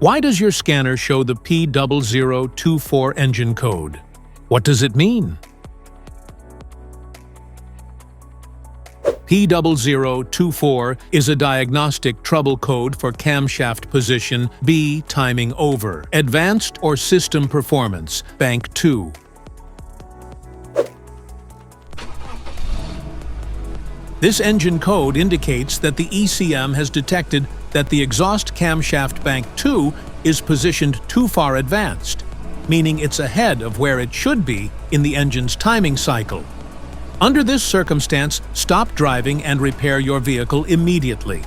Why does your scanner show the P0024 engine code? What does it mean? P0024 is a diagnostic trouble code for camshaft position B timing over, advanced or system performance, bank 2. This engine code indicates that the ECM has detected that the exhaust camshaft bank 2 is positioned too far advanced, meaning it's ahead of where it should be in the engine's timing cycle. Under this circumstance, stop driving and repair your vehicle immediately.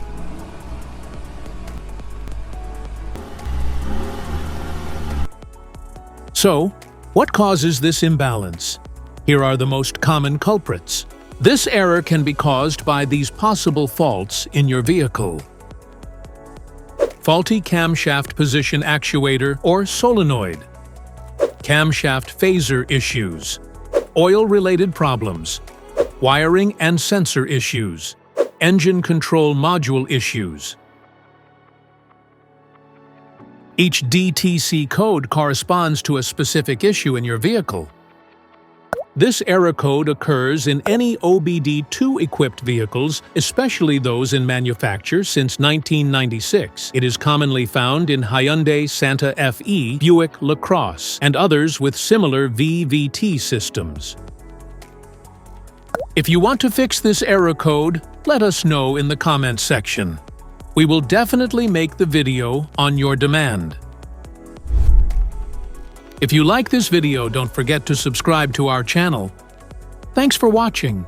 So, what causes this imbalance? Here are the most common culprits. This error can be caused by these possible faults in your vehicle: faulty camshaft position actuator or solenoid, camshaft phaser issues, oil-related problems, wiring and sensor issues, engine control module issues. Each DTC code corresponds to a specific issue in your vehicle. This error code occurs in any OBD2-equipped vehicles, especially those in manufacture since 1996. It is commonly found in Hyundai Santa Fe, Buick LaCrosse, and others with similar VVT systems. If you want to fix this error code, let us know in the comments section. We will definitely make the video on your demand. If you like this video, don't forget to subscribe to our channel. Thanks for watching.